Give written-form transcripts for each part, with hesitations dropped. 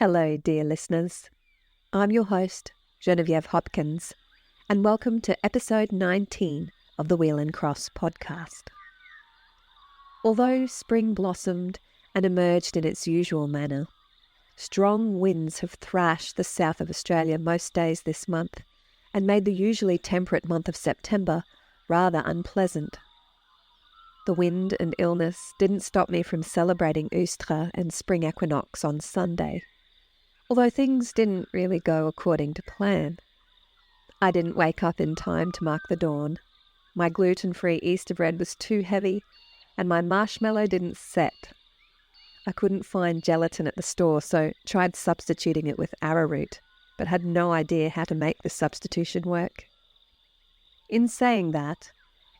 Hello, dear listeners. I'm your host, Genevieve Hopkins, and welcome to episode 19 of the Wheel and Cross podcast. Although spring blossomed and emerged in its usual manner, strong winds have thrashed the south of Australia most days this month and made the usually temperate month of September rather unpleasant. The wind and illness didn't stop me from celebrating Eostre and Spring Equinox on Sunday, although things didn't really go according to plan. I didn't wake up in time to mark the dawn. My gluten-free Easter bread was too heavy, and my marshmallow didn't set. I couldn't find gelatin at the store, so tried substituting it with arrowroot, but had no idea how to make the substitution work. In saying that,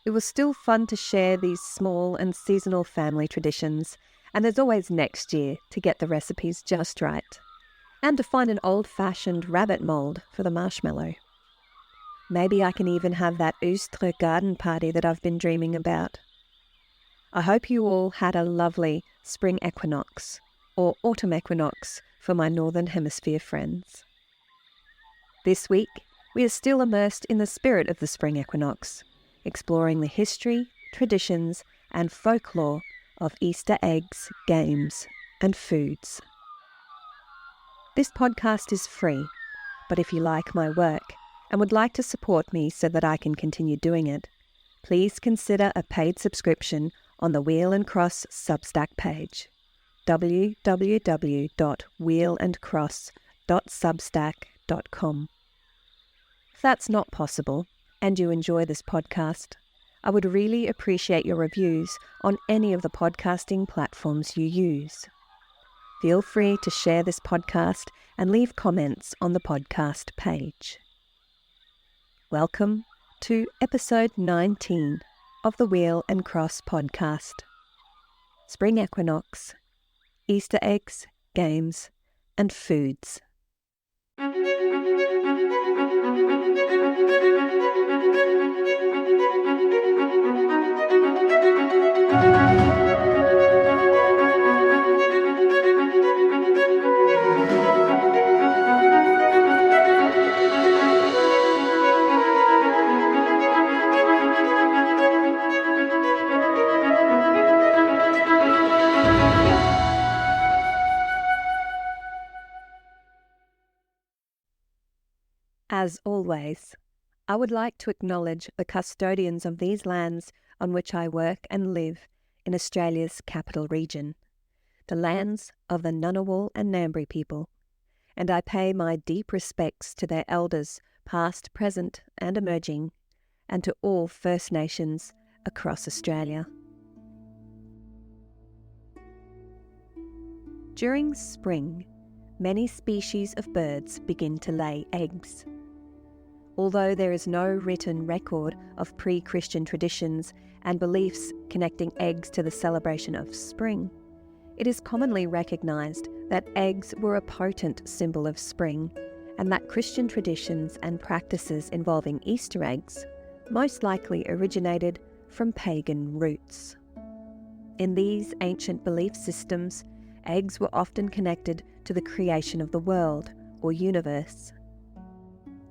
it was still fun to share these small and seasonal family traditions, and there's always next year to get the recipes just right, and to find an old-fashioned rabbit mould for the marshmallow. Maybe I can even have that Eostre garden party that I've been dreaming about. I hope you all had a lovely spring equinox, or autumn equinox for my Northern Hemisphere friends. This week, we are still immersed in the spirit of the spring equinox, exploring the history, traditions, and folklore of Easter eggs, games, and foods. This podcast is free, but if you like my work and would like to support me so that I can continue doing it, please consider a paid subscription on the Wheel and Cross Substack page, www.wheelandcross.substack.com. If that's not possible, and you enjoy this podcast, I would really appreciate your reviews on any of the podcasting platforms you use. Feel free to share this podcast and leave comments on the podcast page. Welcome to episode 19 of the Wheel and Cross podcast. Spring Equinox, Easter eggs, games, and foods. As always, I would like to acknowledge the custodians of these lands on which I work and live in Australia's capital region, the lands of the Ngunnawal and Ngambri people, and I pay my deep respects to their elders, past, present, and emerging, and to all First Nations across Australia. During spring, many species of birds begin to lay eggs. Although there is no written record of pre-Christian traditions and beliefs connecting eggs to the celebration of spring, it is commonly recognised that eggs were a potent symbol of spring, and that Christian traditions and practices involving Easter eggs most likely originated from pagan roots. In these ancient belief systems, eggs were often connected to the creation of the world or universe.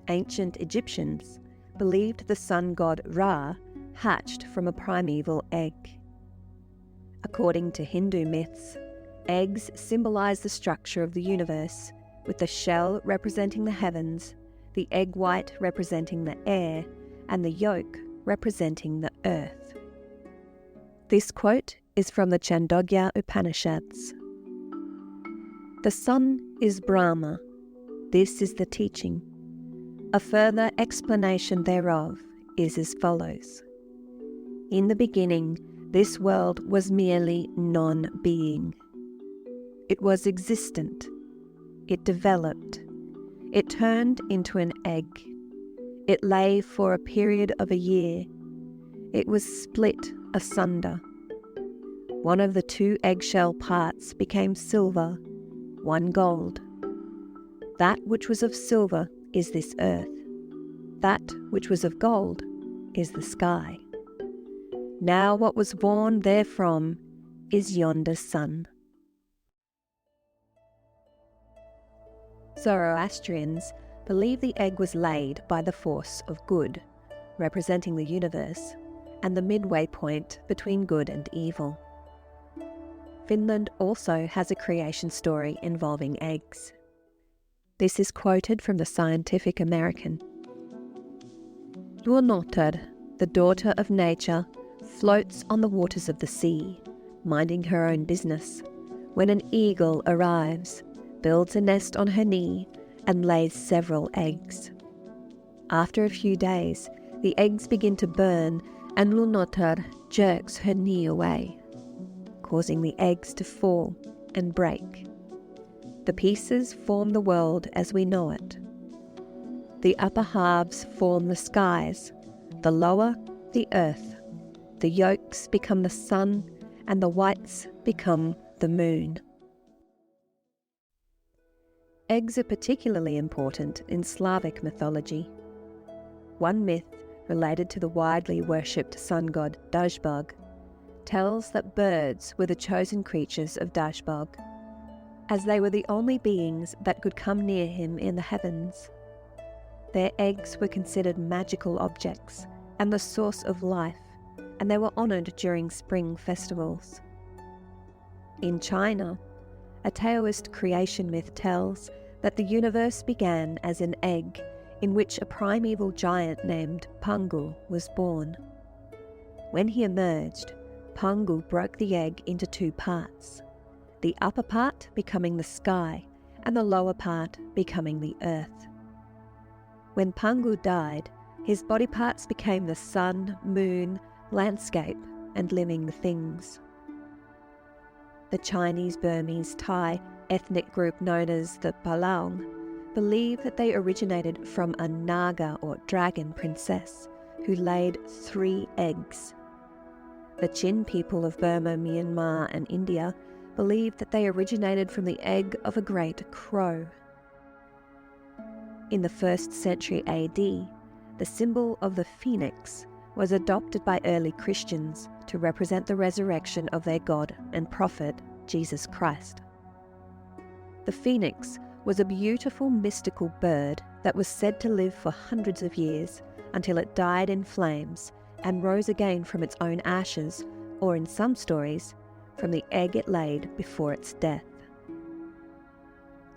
Ancient Egyptians believed the sun god Ra hatched from a primeval egg. According to Hindu myths, eggs symbolize the structure of the universe, with the shell representing the heavens, the egg white representing the air, and the yolk representing the earth. This quote is from the Chandogya Upanishads. The sun is Brahma. This is the teaching. A further explanation thereof is as follows. In the beginning, this world was merely non-being. It was existent. It developed. It turned into an egg. It lay for a period of a year. It was split asunder. One of the two eggshell parts became silver, one gold. That which was of silver is this earth. That which was of gold is the sky. Now what was born therefrom is yonder sun. Zoroastrians believe the egg was laid by the force of good, representing the universe, and the midway point between good and evil. Finland also has a creation story involving eggs. This is quoted from the Scientific American. Luonnotar, the daughter of nature, floats on the waters of the sea, minding her own business, when an eagle arrives, builds a nest on her knee, and lays several eggs. After a few days, the eggs begin to burn, and Luonnotar jerks her knee away, causing the eggs to fall and break. The pieces form the world as we know it. The upper halves form the skies, the lower the earth. The yolks become the sun, and the whites become the moon. Eggs are particularly important in Slavic mythology. One myth, related to the widely worshipped sun god Dazbog, tells that birds were the chosen creatures of Dazbog, as they were the only beings that could come near him in the heavens. Their eggs were considered magical objects and the source of life, and they were honoured during spring festivals. In China, a Taoist creation myth tells that the universe began as an egg in which a primeval giant named Pangu was born. When he emerged, Pangu broke the egg into two parts, the upper part becoming the sky and the lower part becoming the earth. When Pangu died, his body parts became the sun, moon, landscape, and living things. The Chinese, Burmese, Thai ethnic group known as the Palaung believe that they originated from a Naga or dragon princess who laid 3 eggs. The Chin people of Burma, Myanmar, and India believe that they originated from the egg of a great crow. In the 1st century AD, the symbol of the phoenix was adopted by early Christians to represent the resurrection of their God and prophet, Jesus Christ. The phoenix was a beautiful mystical bird that was said to live for hundreds of years until it died in flames and rose again from its own ashes, or in some stories, from the egg it laid before its death.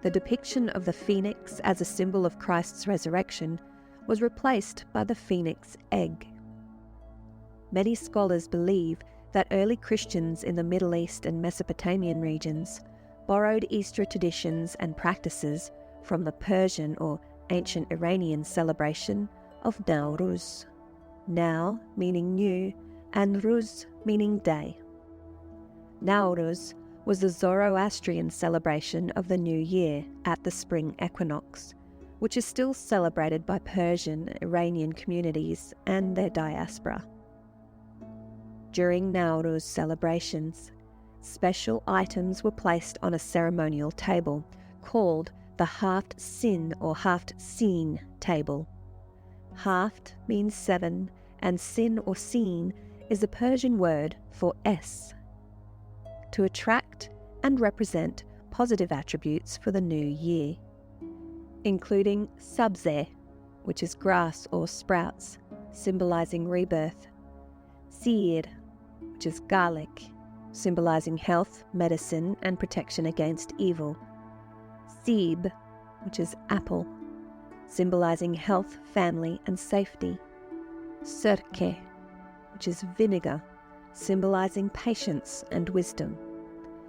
The depiction of the phoenix as a symbol of Christ's resurrection was replaced by the phoenix egg. Many scholars believe that early Christians in the Middle East and Mesopotamian regions borrowed Easter traditions and practices from the Persian or ancient Iranian celebration of Nowruz, now meaning new, and Ruz meaning day. Nowruz was the Zoroastrian celebration of the new year at the spring equinox, which is still celebrated by Persian, Iranian communities and their diaspora. During Nowruz celebrations, special items were placed on a ceremonial table called the Haft Sin or Haft Seen table. Haft means 7, and Sin or Seen is the Persian word for S, to attract and represent positive attributes for the new year, including sabze, which is grass or sprouts, symbolizing rebirth, seer, which is garlic, symbolizing health, medicine, and protection against evil, seeb, which is apple, symbolizing health, family, and safety, sirke, which is vinegar, symbolizing patience and wisdom.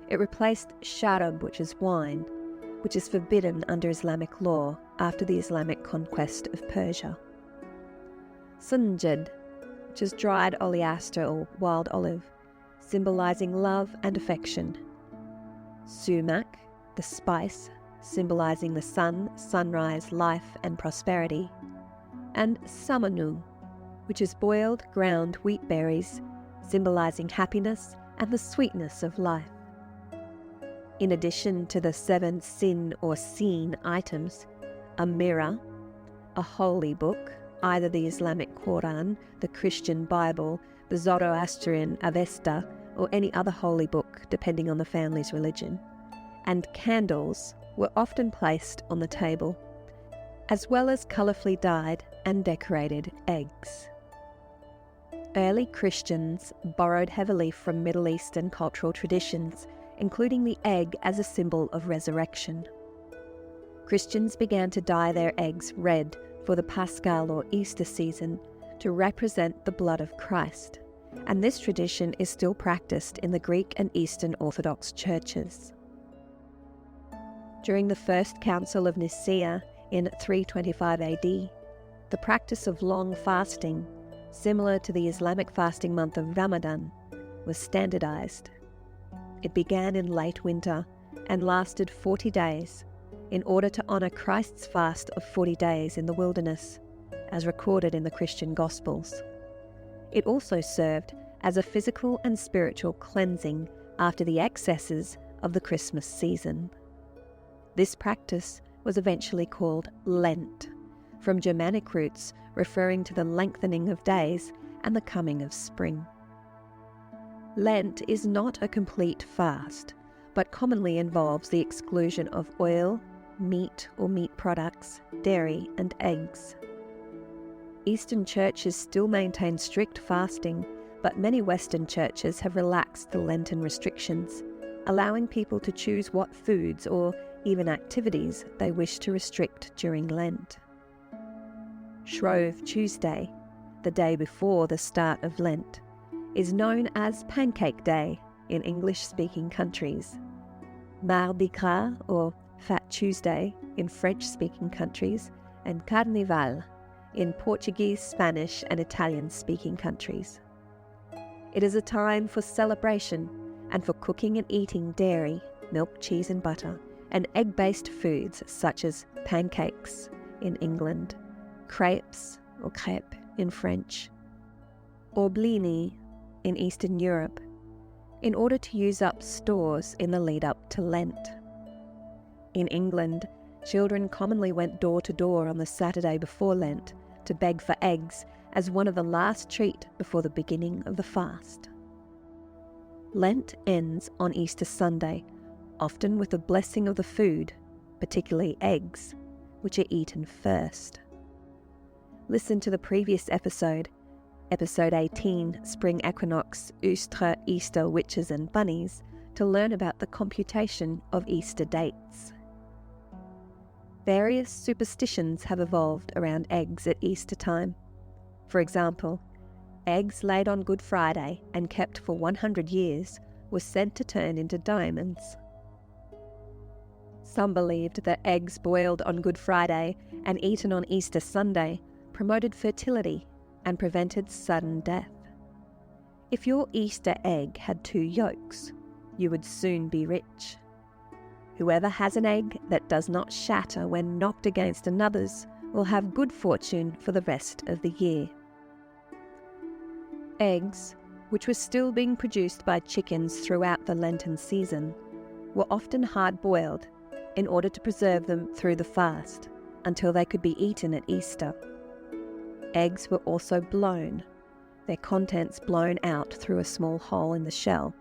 It replaced sharab, which is wine, which is forbidden under Islamic law after the Islamic conquest of Persia. Sunjad, which is dried oleaster or wild olive, symbolizing love and affection. Sumac, the spice, symbolizing the sun, sunrise, life, and prosperity. And samanu, which is boiled ground wheat berries, symbolizing happiness and the sweetness of life. In addition to the 7 sin or seen items, a mirror, a holy book, either the Islamic Quran, the Christian Bible, the Zoroastrian Avesta, or any other holy book depending on the family's religion, and candles were often placed on the table, as well as colourfully dyed and decorated eggs. Early Christians borrowed heavily from Middle Eastern cultural traditions, including the egg as a symbol of resurrection. Christians began to dye their eggs red for the Paschal or Easter season to represent the blood of Christ, and this tradition is still practiced in the Greek and Eastern Orthodox churches. During the First Council of Nicaea in 325 AD, the practice of long fasting, similar to the Islamic fasting month of Ramadan, was standardized. It began in late winter and lasted 40 days in order to honor Christ's fast of 40 days in the wilderness, as recorded in the Christian Gospels. It also served as a physical and spiritual cleansing after the excesses of the Christmas season. This practice was eventually called Lent, from Germanic roots referring to the lengthening of days and the coming of spring. Lent is not a complete fast, but commonly involves the exclusion of oil, meat or meat products, dairy and eggs. Eastern churches still maintain strict fasting, but many Western churches have relaxed the Lenten restrictions, allowing people to choose what foods or even activities they wish to restrict during Lent. Shrove Tuesday, the day before the start of Lent, is known as Pancake Day in English-speaking countries, Mardi Gras or Fat Tuesday in French-speaking countries, and Carnival in Portuguese, Spanish and Italian-speaking countries. It is a time for celebration and for cooking and eating dairy, milk, cheese and butter, and egg-based foods such as pancakes in England, crepes or crêpe in French, or blini in Eastern Europe, in order to use up stores in the lead-up to Lent. In England, children commonly went door to door on the Saturday before Lent to beg for eggs as one of the last treat before the beginning of the fast. Lent ends on Easter Sunday, often with a blessing of the food, particularly eggs, which are eaten first. Listen to the previous episode, episode 18, Spring Equinox, Eostre, Easter, Witches and Bunnies, to learn about the computation of Easter dates. Various superstitions have evolved around eggs at Easter time. For example, eggs laid on Good Friday and kept for 100 years were said to turn into diamonds. Some believed that eggs boiled on Good Friday and eaten on Easter Sunday promoted fertility and prevented sudden death. If your Easter egg had 2 yolks, you would soon be rich. Whoever has an egg that does not shatter when knocked against another's will have good fortune for the rest of the year. Eggs, which were still being produced by chickens throughout the Lenten season, were often hard-boiled in order to preserve them through the fast until they could be eaten at Easter. Eggs were also blown, their contents blown out through a small hole in the shell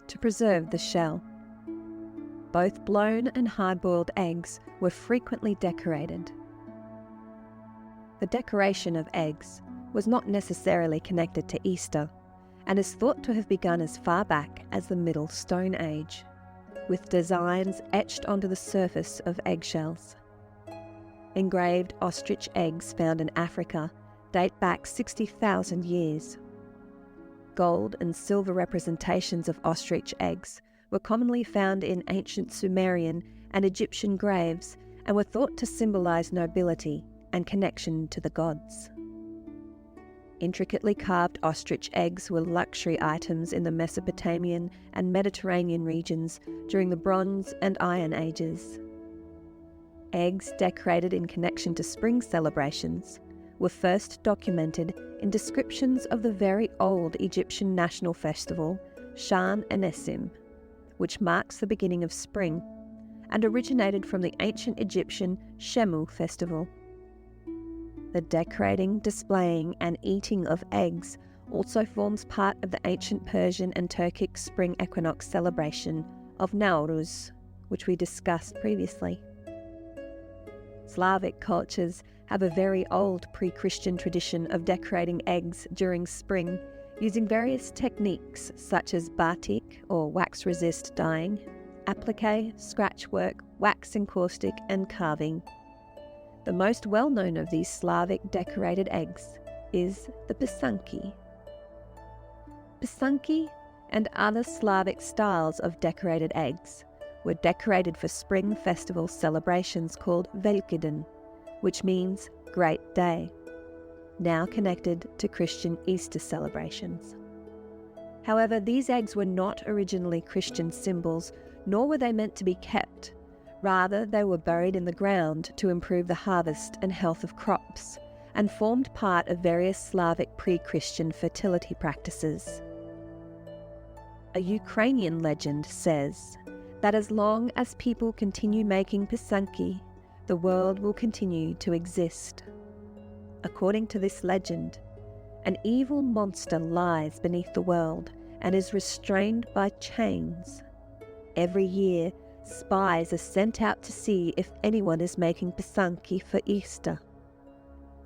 to preserve the shell. Both blown and hard-boiled eggs were frequently decorated. The decoration of eggs was not necessarily connected to Easter and is thought to have begun as far back as the Middle Stone Age, with designs etched onto the surface of eggshells. Engraved ostrich eggs found in Africa date back 60,000 years. Gold and silver representations of ostrich eggs were commonly found in ancient Sumerian and Egyptian graves and were thought to symbolize nobility and connection to the gods. Intricately carved ostrich eggs were luxury items in the Mesopotamian and Mediterranean regions during the Bronze and Iron Ages. Eggs decorated in connection to spring celebrations were first documented in descriptions of the very old Egyptian national festival, Shan Enessim, which marks the beginning of spring, and originated from the ancient Egyptian Shemu festival. The decorating, displaying, and eating of eggs also forms part of the ancient Persian and Turkic spring equinox celebration of Nowruz, which we discussed previously. Slavic cultures have a very old pre-Christian tradition of decorating eggs during spring using various techniques such as batik or wax-resist dyeing, applique, scratchwork, wax encaustic and carving. The most well-known of these Slavic decorated eggs is the pisanki. Pisanki and other Slavic styles of decorated eggs were decorated for spring festival celebrations called Velikoden, which means Great Day, now connected to Christian Easter celebrations. However, these eggs were not originally Christian symbols, nor were they meant to be kept. Rather, they were buried in the ground to improve the harvest and health of crops, and formed part of various Slavic pre-Christian fertility practices. A Ukrainian legend says that as long as people continue making pisanki, the world will continue to exist. According to this legend, an evil monster lies beneath the world and is restrained by chains. Every year, spies are sent out to see if anyone is making pisanki for Easter.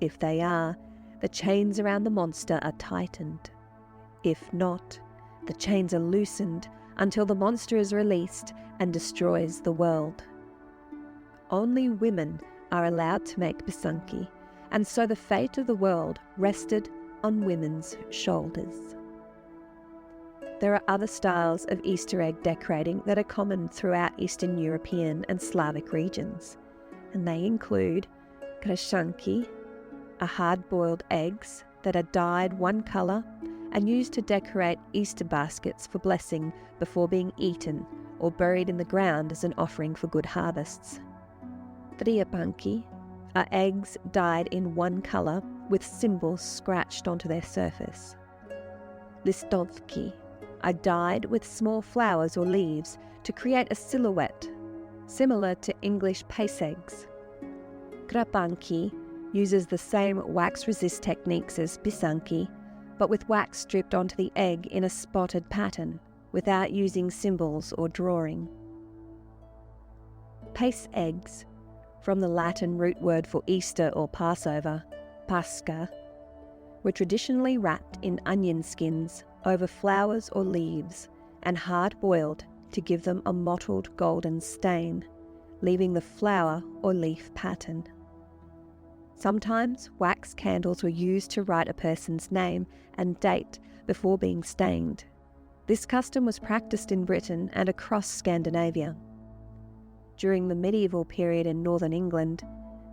If they are, the chains around the monster are tightened. If not, the chains are loosened until the monster is released and destroys the world. Only women are allowed to make pisanki, and so the fate of the world rested on women's shoulders. There are other styles of Easter egg decorating that are common throughout Eastern European and Slavic regions, and they include krashanki, are hard-boiled eggs that are dyed one colour and used to decorate Easter baskets for blessing before being eaten or buried in the ground as an offering for good harvests. Triapanki are eggs dyed in one colour with symbols scratched onto their surface. Listovki are dyed with small flowers or leaves to create a silhouette, similar to English pace eggs. Krapanki uses the same wax-resist techniques as pisanki, but with wax stripped onto the egg in a spotted pattern, without using symbols or drawing. Pace eggs, from the Latin root word for Easter or Passover, pascha, were traditionally wrapped in onion skins over flowers or leaves and hard-boiled to give them a mottled golden stain, leaving the flower or leaf pattern. Sometimes wax candles were used to write a person's name and date before being stained. This custom was practiced in Britain and across Scandinavia. During the medieval period in northern England,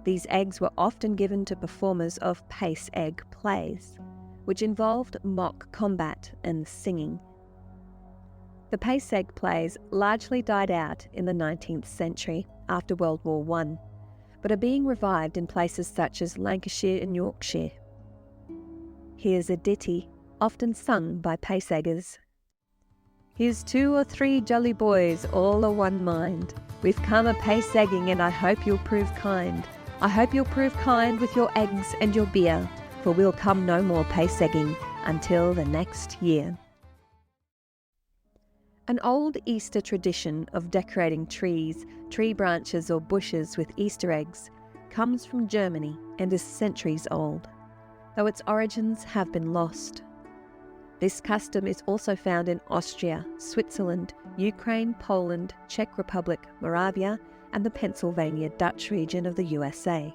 these eggs were often given to performers of pace egg plays, which involved mock combat and singing. The pace egg plays largely died out in the 19th century after World War I, but are being revived in places such as Lancashire and Yorkshire. Here's a ditty often sung by pace eggers. Here's 2 or 3 jolly boys, all o' one mind. We've come a pace egging and I hope you'll prove kind. I hope you'll prove kind with your eggs and your beer, for we'll come no more pace egging until the next year. An old Easter tradition of decorating trees, tree branches or bushes with Easter eggs comes from Germany and is centuries old, though its origins have been lost. This custom is also found in Austria, Switzerland, Ukraine, Poland, Czech Republic, Moravia, and the Pennsylvania Dutch region of the USA.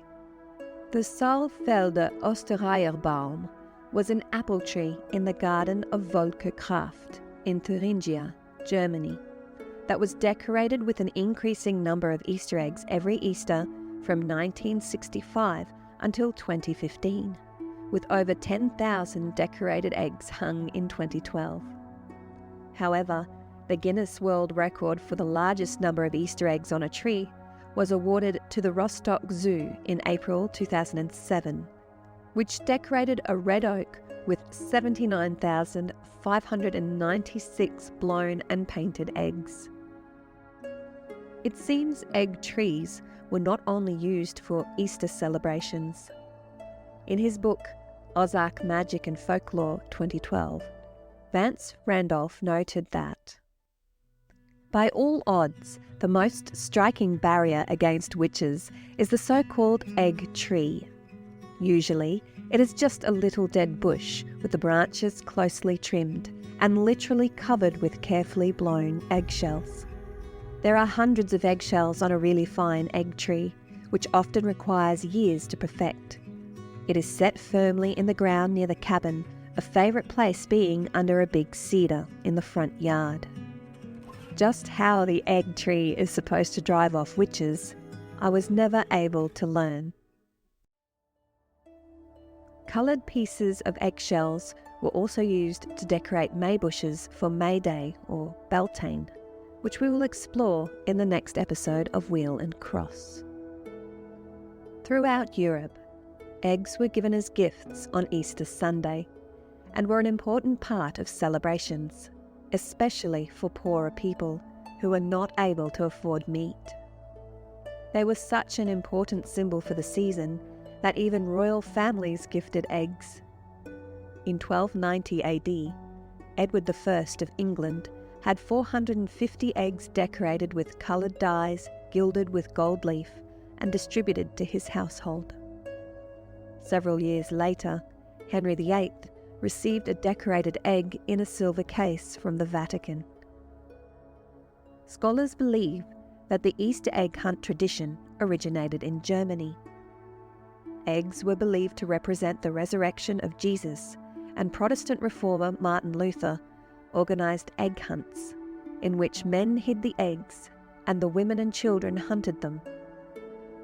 The Saalfelder Ostereierbaum was an apple tree in the garden of Volker Kraft in Thuringia, Germany, that was decorated with an increasing number of Easter eggs every Easter from 1965 until 2015, with over 10,000 decorated eggs hung in 2012. However, the Guinness World Record for the largest number of Easter eggs on a tree was awarded to the Rostock Zoo in April 2007, which decorated a red oak with 79,596 blown and painted eggs. It seems egg trees were not only used for Easter celebrations. In his book, Ozark Magic and Folklore 2012, Vance Randolph noted that By all odds, the most striking barrier against witches is the so-called egg tree. Usually, it is just a little dead bush with the branches closely trimmed and literally covered with carefully blown eggshells. There are hundreds of eggshells on a really fine egg tree, which often requires years to perfect. It is set firmly in the ground near the cabin, a favourite place being under a big cedar in the front yard. Just how the egg tree is supposed to drive off witches, I was never able to learn. Coloured pieces of eggshells were also used to decorate May bushes for May Day or Beltane, which we will explore in the next episode of Wheel and Cross. Throughout Europe, eggs were given as gifts on Easter Sunday and were an important part of celebrations, especially for poorer people who were not able to afford meat. They were such an important symbol for the season that even royal families gifted eggs. In 1290 AD, Edward I of England had 450 eggs decorated with coloured dyes, gilded with gold leaf, and distributed to his household. Several years later, Henry VIII received a decorated egg in a silver case from the Vatican. Scholars believe that the Easter egg hunt tradition originated in Germany. Eggs were believed to represent the resurrection of Jesus, and Protestant reformer Martin Luther organised egg hunts, in which men hid the eggs and the women and children hunted them.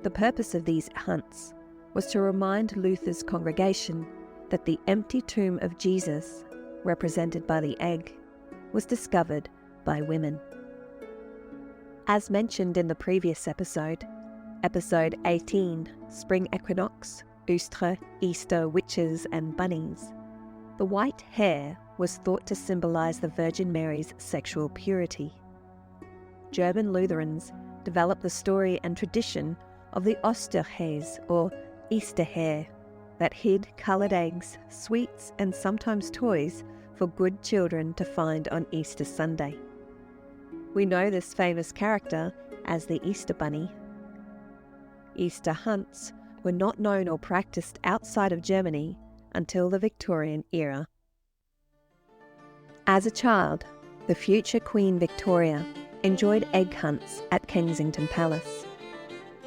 The purpose of these hunts was to remind Luther's congregation that the empty tomb of Jesus, represented by the egg, was discovered by women. As mentioned in the previous episode, episode 18, Spring Equinox, Eostre, Easter, Witches and Bunnies, the white hair was thought to symbolise the Virgin Mary's sexual purity. German Lutherans developed the story and tradition of the Osterhase, or Easter hare, that hid coloured eggs, sweets and sometimes toys for good children to find on Easter Sunday. We know this famous character as the Easter Bunny. Easter hunts were not known or practiced outside of Germany until the Victorian era. As a child, the future Queen Victoria enjoyed egg hunts at Kensington Palace.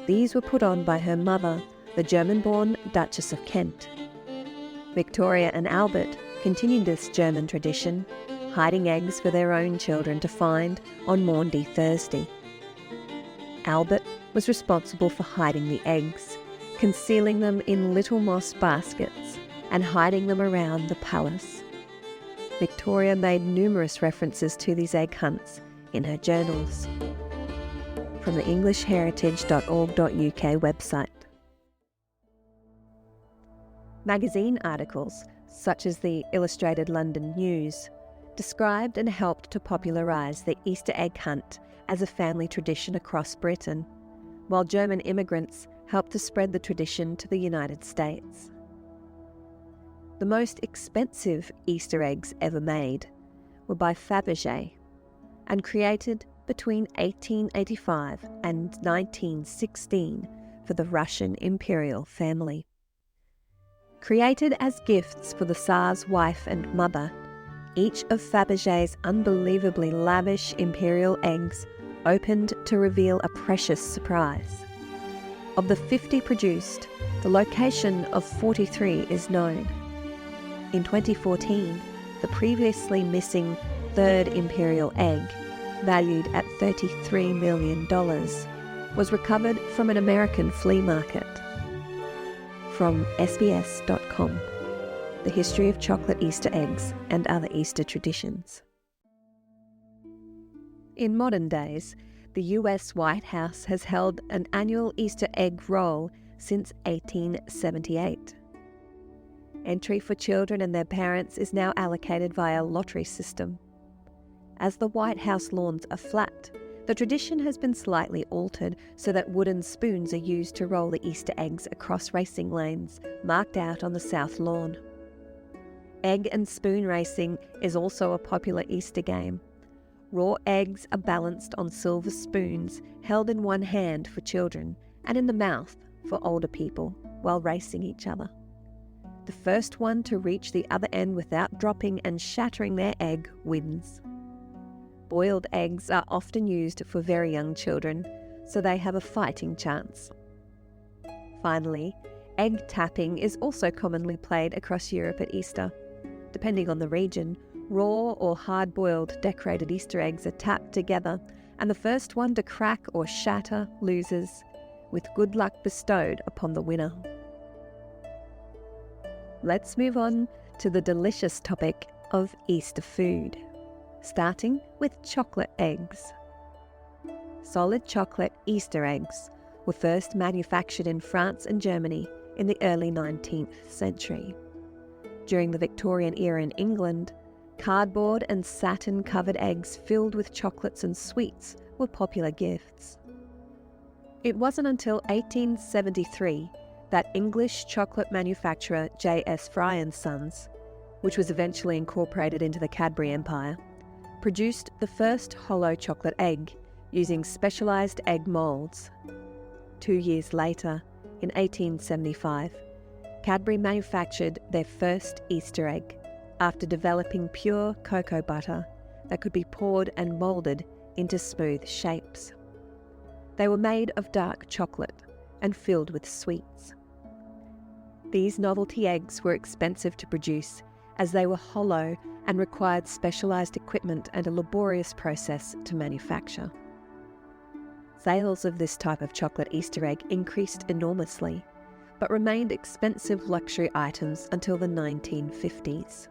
These were put on by her mother, the German-born Duchess of Kent. Victoria and Albert continued this German tradition, hiding eggs for their own children to find on Maundy Thursday. Albert was responsible for hiding the eggs, concealing them in little moss baskets and hiding them around the palace. Victoria made numerous references to these egg hunts in her journals. From the englishheritage.org.uk website. Magazine articles, such as the Illustrated London News, described and helped to popularise the Easter egg hunt as a family tradition across Britain, while German immigrants helped to spread the tradition to the United States. The most expensive Easter eggs ever made were by Fabergé and created between 1885 and 1916 for the Russian imperial family. Created as gifts for the Tsar's wife and mother, each of Fabergé's unbelievably lavish imperial eggs opened to reveal a precious surprise. Of the 50 produced, the location of 43 is known. In 2014, the previously missing third imperial egg, valued at $33 million, was recovered from an American flea market. From SBS.com, The History of Chocolate Easter Eggs and Other Easter Traditions. In modern days, the US White House has held an annual Easter egg roll since 1878. Entry for children and their parents is now allocated via lottery system. As the White House lawns are flat, the tradition has been slightly altered so that wooden spoons are used to roll the Easter eggs across racing lanes marked out on the south lawn. Egg and spoon racing is also a popular Easter game. raw eggs are balanced on silver spoons held in one hand for children and in the mouth for older people while racing each other. The first one to reach the other end without dropping and shattering their egg wins. Boiled eggs are often used for very young children, so they have a fighting chance. Finally, egg tapping is also commonly played across Europe at Easter. Depending on the region, raw or hard-boiled decorated Easter eggs are tapped together, and the first one to crack or shatter loses, with good luck bestowed upon the winner. Let's move on to the delicious topic of Easter food, starting with chocolate eggs. Solid chocolate Easter eggs were first manufactured in France and Germany in the early 19th century. During the Victorian era in England, cardboard and satin-covered eggs filled with chocolates and sweets were popular gifts. It wasn't until 1873 that English chocolate manufacturer J.S. Fry & Sons, which was eventually incorporated into the Cadbury Empire, produced the first hollow chocolate egg using specialised egg moulds. 2 years later, in 1875, Cadbury manufactured their first Easter egg after developing pure cocoa butter that could be poured and moulded into smooth shapes. They were made of dark chocolate and filled with sweets. These novelty eggs were expensive to produce as they were hollow and required specialised equipment and a laborious process to manufacture. Sales of this type of chocolate Easter egg increased enormously, but remained expensive luxury items until the 1950s.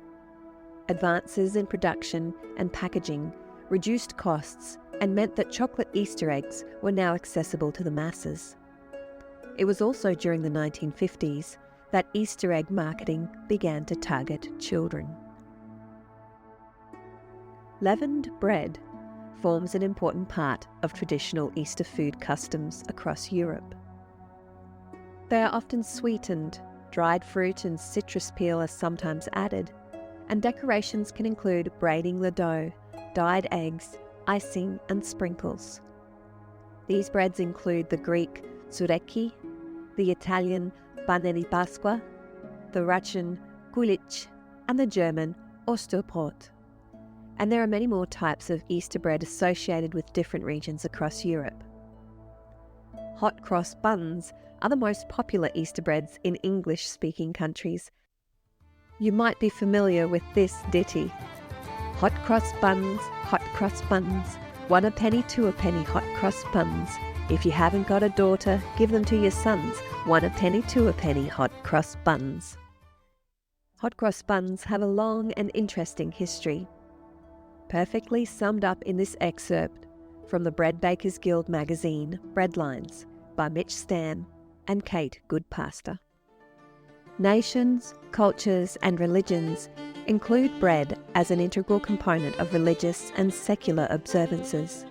Advances in production and packaging reduced costs and meant that chocolate Easter eggs were now accessible to the masses. It was also during the 1950s that Easter egg marketing began to target children. Leavened bread forms an important part of traditional Easter food customs across Europe. They are often sweetened, dried fruit and citrus peel are sometimes added, and decorations can include braiding the dough, dyed eggs, icing and sprinkles. These breads include the Greek zurecchi, the Italian pane di Pasqua, the Russian kulich, and the German Osterbrot. And there are many more types of Easter bread associated with different regions across Europe. Hot cross buns are the most popular Easter breads in English-speaking countries. You might be familiar with this ditty. Hot cross buns, 1 a penny, 2 a penny, hot cross buns. If you haven't got a daughter, give them to your sons, 1 a penny, 2 a penny, hot cross buns. Hot cross buns have a long and interesting history, perfectly summed up in this excerpt from the Bread Bakers Guild magazine, Breadlines, by Mitch Stam and Kate Goodpaster. Nations, cultures and religions include bread as an integral component of religious and secular observances.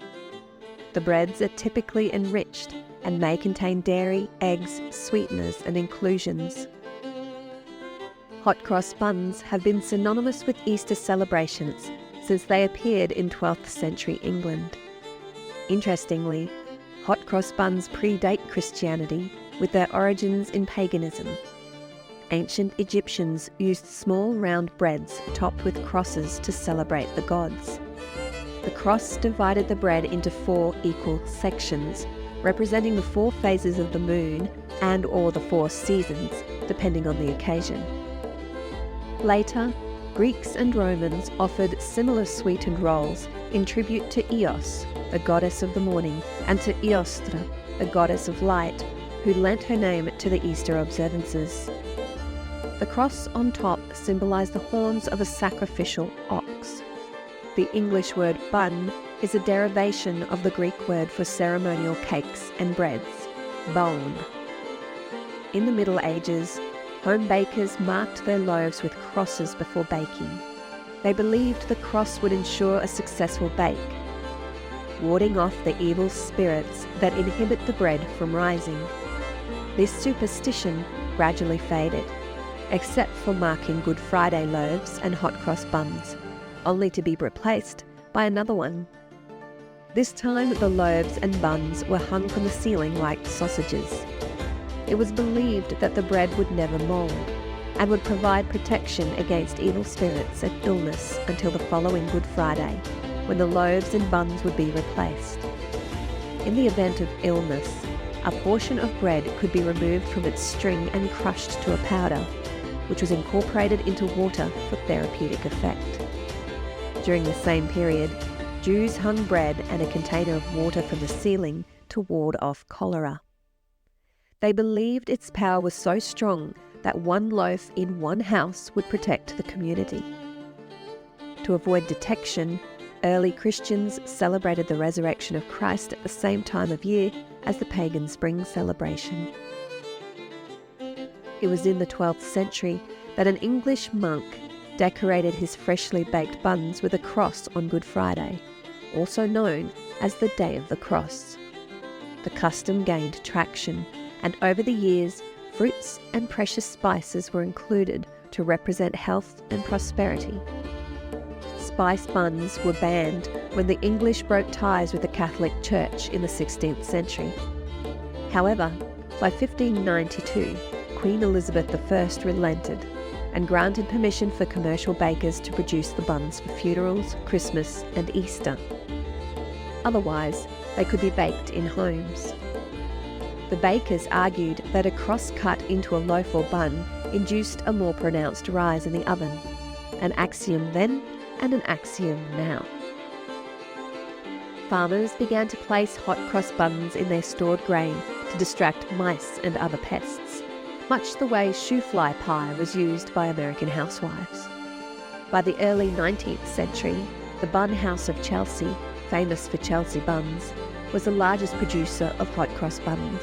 The breads are typically enriched and may contain dairy, eggs, sweeteners and inclusions. Hot cross buns have been synonymous with Easter celebrations since they appeared in 12th century England. Interestingly, hot cross buns predate Christianity with their origins in paganism. Ancient Egyptians used small round breads topped with crosses to celebrate the gods. The cross divided the bread into 4 equal sections, representing the 4 phases of the moon and/or the 4 seasons, depending on the occasion. Later, Greeks and Romans offered similar sweetened rolls in tribute to Eos, the goddess of the morning, and to Eostre, the goddess of light, who lent her name to the Easter observances. The cross on top symbolised the horns of a sacrificial ox. The English word bun is a derivation of the Greek word for ceremonial cakes and breads, baun. In the Middle Ages, home bakers marked their loaves with crosses before baking. They believed the cross would ensure a successful bake, warding off the evil spirits that inhibit the bread from rising. This superstition gradually faded, except for marking Good Friday loaves and hot cross buns, only to be replaced by another one. This time the loaves and buns were hung from the ceiling like sausages. It was believed that the bread would never mould and would provide protection against evil spirits and illness until the following Good Friday, when the loaves and buns would be replaced. In the event of illness, a portion of bread could be removed from its string and crushed to a powder, which was incorporated into water for therapeutic effect. During the same period, Jews hung bread and a container of water from the ceiling to ward off cholera. They believed its power was so strong that one loaf in one house would protect the community. To avoid detection, early Christians celebrated the resurrection of Christ at the same time of year as the pagan spring celebration. It was in the 12th century that an English monk decorated his freshly baked buns with a cross on Good Friday, also known as the Day of the Cross. The custom gained traction, and over the years, fruits and precious spices were included to represent health and prosperity. Spice buns were banned when the English broke ties with the Catholic Church in the 16th century. However, by 1592, Queen Elizabeth I relented and granted permission for commercial bakers to produce the buns for funerals, Christmas and Easter. Otherwise, they could be baked in homes. The bakers argued that a cross cut into a loaf or bun induced a more pronounced rise in the oven, an axiom then and an axiom now. Farmers began to place hot cross buns in their stored grain to distract mice and other pests, much the way shoe-fly pie was used by American housewives. By the early 19th century, the Bun House of Chelsea, famous for Chelsea buns, was the largest producer of hot cross buns.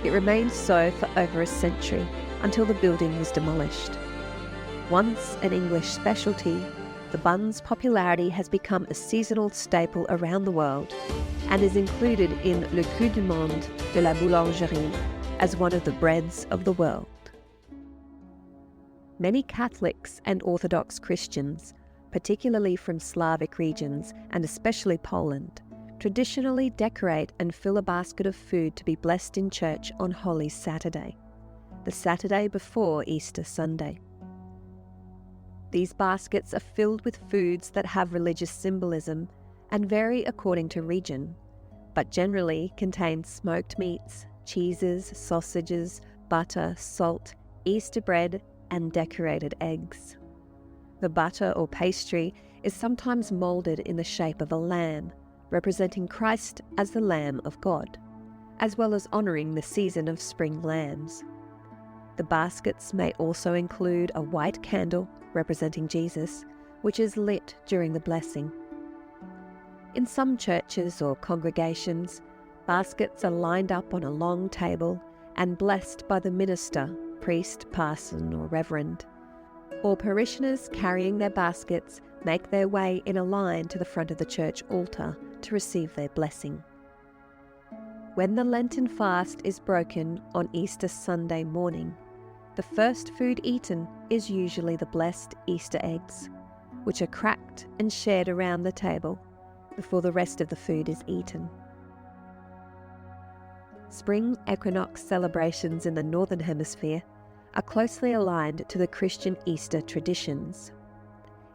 It remained so for over a century, until the building was demolished. Once an English specialty, the bun's popularity has become a seasonal staple around the world and is included in Le Coup du Monde de la Boulangerie as one of the breads of the world. Many Catholics and Orthodox Christians, particularly from Slavic regions and especially Poland, traditionally decorate and fill a basket of food to be blessed in church on Holy Saturday, the Saturday before Easter Sunday. These baskets are filled with foods that have religious symbolism and vary according to region, but generally contain smoked meats, cheeses, sausages, butter, salt, Easter bread, and decorated eggs. The butter or pastry is sometimes moulded in the shape of a lamb, representing Christ as the Lamb of God, as well as honouring the season of spring lambs. The baskets may also include a white candle representing Jesus, which is lit during the blessing. In some churches or congregations, baskets are lined up on a long table and blessed by the minister, priest, parson, or reverend. All parishioners carrying their baskets make their way in a line to the front of the church altar to receive their blessing. When the Lenten fast is broken on Easter Sunday morning, the first food eaten is usually the blessed Easter eggs, which are cracked and shared around the table before the rest of the food is eaten. Spring equinox celebrations in the Northern Hemisphere are closely aligned to the Christian Easter traditions.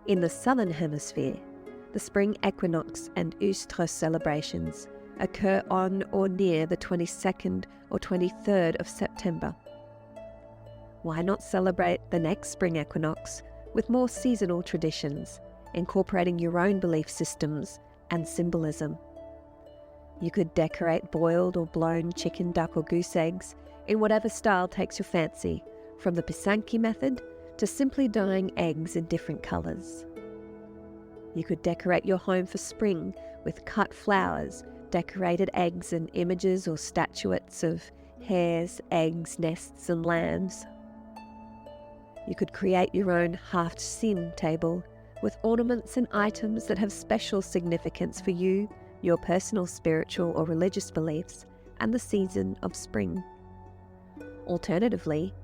In the Southern Hemisphere, the spring equinox and Eostre celebrations occur on or near the 22nd or 23rd of September. Why not celebrate the next spring equinox with more seasonal traditions, incorporating your own belief systems and symbolism? You could decorate boiled or blown chicken, duck or goose eggs in whatever style takes your fancy, from the pisanki method to simply dyeing eggs in different colours. You could decorate your home for spring with cut flowers, decorated eggs and images or statuettes of hares, eggs, nests and lambs. You could create your own half sin table with ornaments and items that have special significance for you, your personal spiritual or religious beliefs, and the season of spring. Alternatively,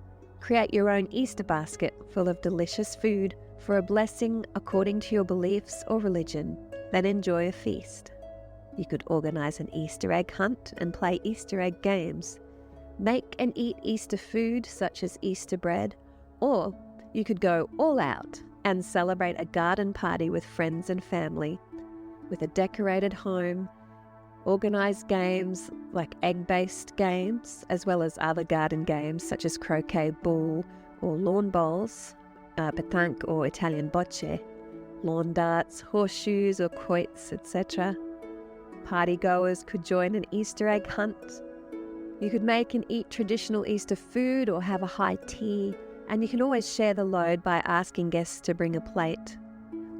create your own Easter basket full of delicious food for a blessing according to your beliefs or religion, then enjoy a feast. You could organise an Easter egg hunt and play Easter egg games. Make and eat Easter food such as Easter bread, or you could go all out and celebrate a garden party with friends and family. With a decorated home, organise games like egg-based games, as well as other garden games such as croquet ball or lawn bowls, pétanque or Italian bocce, lawn darts, horseshoes or quoits, etc. Partygoers could join an Easter egg hunt. You could make and eat traditional Easter food or have a high tea, and you can always share the load by asking guests to bring a plate,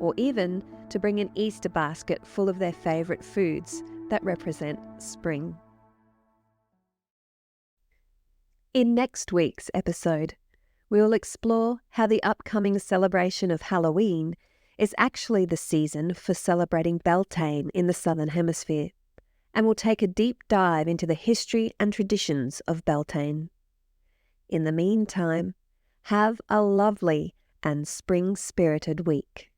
or even to bring an Easter basket full of their favourite foods that represent spring. In next week's episode, we will explore how the upcoming celebration of Halloween is actually the season for celebrating Beltane in the Southern Hemisphere, and we'll take a deep dive into the history and traditions of Beltane. In the meantime, have a lovely and spring-spirited week.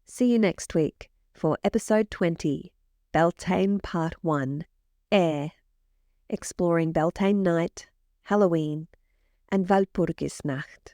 See you next week for episode 20, Beltane Part 1, Air, exploring Beltane Night, Halloween, and Walpurgisnacht.